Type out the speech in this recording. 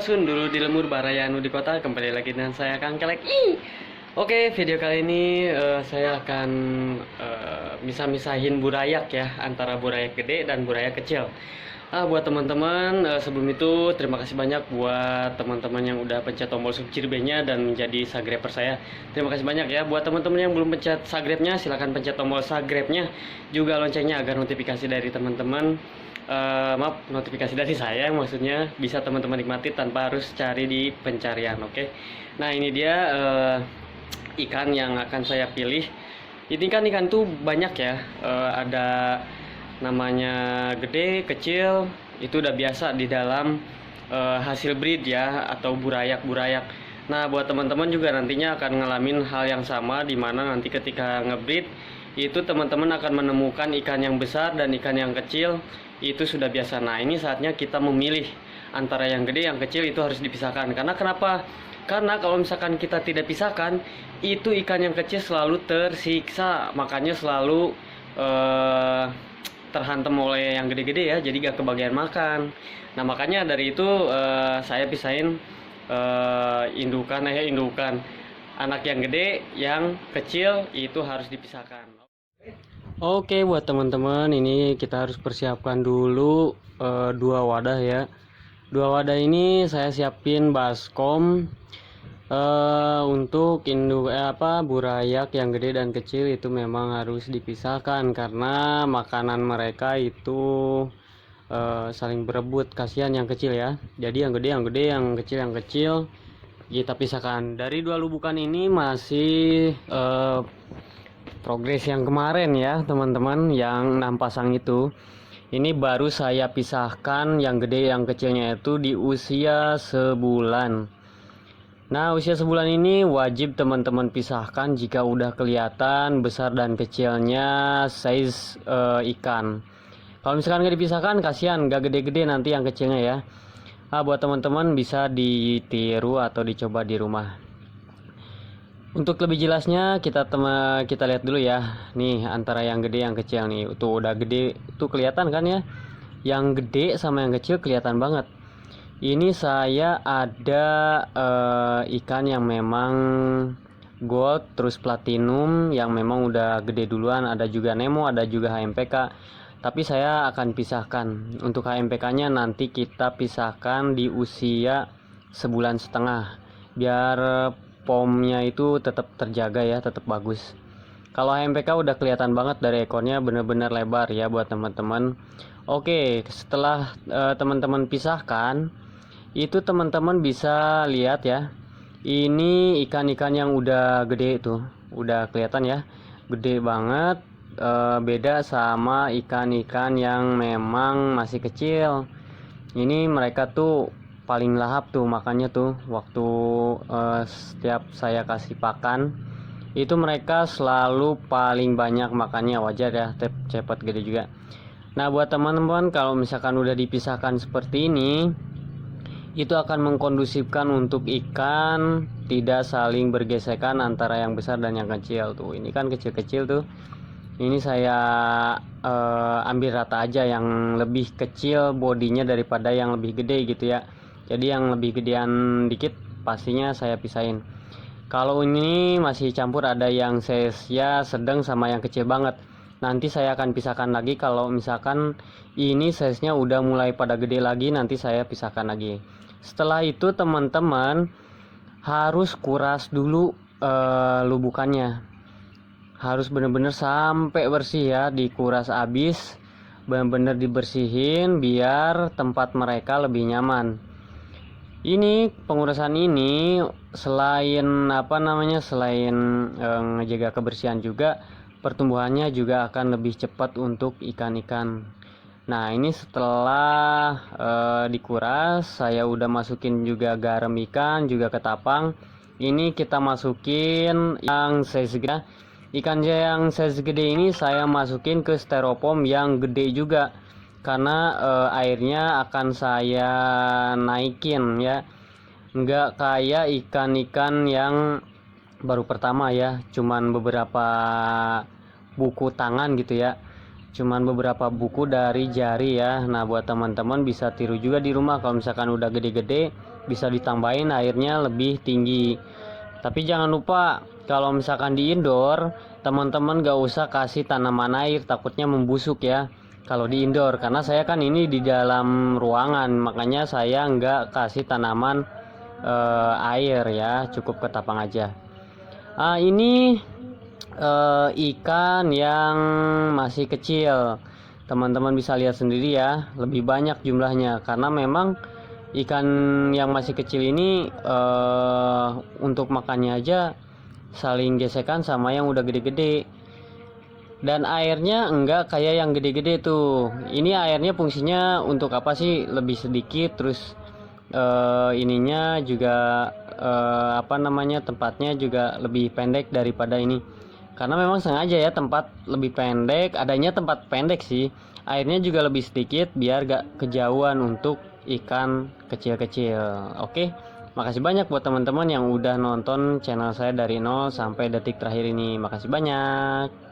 Sun dulu di lemur barayanu di kota, kembali lagi dengan saya Kang Kelek. Oke, video kali ini saya akan misah-misahin burayak ya, antara burayak gede dan burayak kecil. Buat teman-teman, sebelum itu terima kasih banyak buat teman-teman yang udah pencet tombol subscribe-nya dan menjadi subscriber saya. Terima kasih banyak ya. Buat teman-teman yang belum pencet subscribe-nya, silahkan pencet tombol subscribe-nya, juga loncengnya agar notifikasi dari teman-teman, maaf, notifikasi dari saya maksudnya, bisa teman-teman nikmati tanpa harus cari di pencarian. Oke. Nah, ini dia ikan yang akan saya pilih. Ini kan ikan tuh banyak ya, ada namanya gede, kecil, itu udah biasa di dalam hasil breed ya, atau burayak-burayak. Nah, buat teman-teman juga nantinya akan ngalamin hal yang sama, dimana nanti ketika ngebreed itu teman-teman akan menemukan ikan yang besar dan ikan yang kecil, itu sudah biasa. Nah, ini saatnya kita memilih antara yang gede, yang kecil, itu harus dipisahkan. Karena kenapa? Karena kalau misalkan kita tidak pisahkan, itu ikan yang kecil selalu tersiksa, makanya selalu terhantam oleh yang gede-gede ya, jadi gak kebagian makan. Nah, makanya dari itu saya pisahin indukan anak yang gede, yang kecil itu harus dipisahkan. Oke, buat teman-teman, ini kita harus persiapkan dulu dua wadah ya. Dua wadah ini saya siapin baskom untuk burayak yang gede dan kecil itu memang harus dipisahkan karena makanan mereka itu saling berebut. Kasihan yang kecil ya, jadi yang gede yang gede, yang kecil yang kecil kita pisahkan. Dari dua lubukan ini masih progres yang kemarin ya teman-teman, yang 6 pasang itu. Ini baru saya pisahkan yang gede yang kecilnya itu di usia sebulan. Nah, usia sebulan ini wajib teman-teman pisahkan jika udah kelihatan besar dan kecilnya size ikan. Kalau misalkan nggak dipisahkan, kasihan gak gede-gede nanti yang kecilnya ya. Buat teman-teman bisa ditiru atau dicoba di rumah. Untuk lebih jelasnya kita lihat dulu ya. Nih, antara yang gede yang kecil nih. Tuh udah gede, tuh kelihatan kan ya. Yang gede sama yang kecil kelihatan banget. Ini saya ada ikan yang memang gold terus platinum, yang memang udah gede duluan. Ada juga Nemo, ada juga HMPK. Tapi saya akan pisahkan. Untuk HMPK-nya nanti kita pisahkan di usia sebulan setengah, biar pomnya itu tetap terjaga ya, tetap bagus. Kalau HMPK udah kelihatan banget dari ekornya, bener-bener lebar ya buat teman-teman. Oke, setelah teman-teman pisahkan, itu teman-teman bisa lihat ya, ini ikan-ikan yang udah gede itu udah kelihatan ya, gede banget. Beda sama ikan-ikan yang memang masih kecil. Ini mereka tuh paling lahap tuh, makanya tuh waktu setiap saya kasih pakan itu mereka selalu paling banyak makannya, wajar ya, cepat gede juga. Nah, buat teman-teman, kalau misalkan udah dipisahkan seperti ini, itu akan mengkondusifkan untuk ikan tidak saling bergesekan antara yang besar dan yang kecil. Tuh, ini kan kecil-kecil tuh. Ini saya ambil rata aja, yang lebih kecil bodinya daripada yang lebih gede gitu ya. Jadi yang lebih gedean dikit pastinya saya pisahin. Kalau ini masih campur, ada yang size-nya sedang sama yang kecil banget. Nanti saya akan pisahkan lagi. Kalau misalkan ini size-nya udah mulai pada gede lagi, nanti saya pisahkan lagi. Setelah itu teman-teman harus kuras dulu lubukannya. Harus bener-bener sampai bersih ya, dikuras habis, bener-bener dibersihin biar tempat mereka lebih nyaman. Ini pengurasan ini selain selain ngejaga kebersihan, juga pertumbuhannya juga akan lebih cepat untuk ikan-ikan. Nah, ini setelah dikuras, saya udah masukin juga garam ikan, juga ketapang. Ini kita masukin yang size gede. Ikan yang size gede ini saya masukin ke styrofoam yang gede juga, karena airnya akan saya naikin ya, nggak kayak ikan-ikan yang baru pertama ya, cuman beberapa buku tangan gitu ya, cuman beberapa buku dari jari ya. Nah, buat teman-teman bisa tiru juga di rumah. Kalau misalkan udah gede-gede, bisa ditambahin airnya lebih tinggi. Tapi jangan lupa kalau misalkan di indoor, teman-teman gak usah kasih tanaman air, takutnya membusuk ya kalau di indoor, karena saya kan ini di dalam ruangan, makanya saya nggak kasih tanaman air ya, cukup ketapang aja. Ini ikan yang masih kecil, teman-teman bisa lihat sendiri ya, lebih banyak jumlahnya karena memang ikan yang masih kecil ini untuk makannya aja saling gesekan sama yang udah gede-gede. Dan airnya enggak kayak yang gede-gede tuh. Ini airnya fungsinya untuk apa sih? Lebih sedikit, terus ininya juga apa namanya, tempatnya juga lebih pendek daripada ini. Karena memang sengaja ya tempat lebih pendek, adanya tempat pendek sih. Airnya juga lebih sedikit biar gak kejauhan untuk ikan kecil-kecil. Oke. Makasih banyak buat teman-teman yang udah nonton channel saya dari nol sampai detik terakhir ini. Makasih banyak.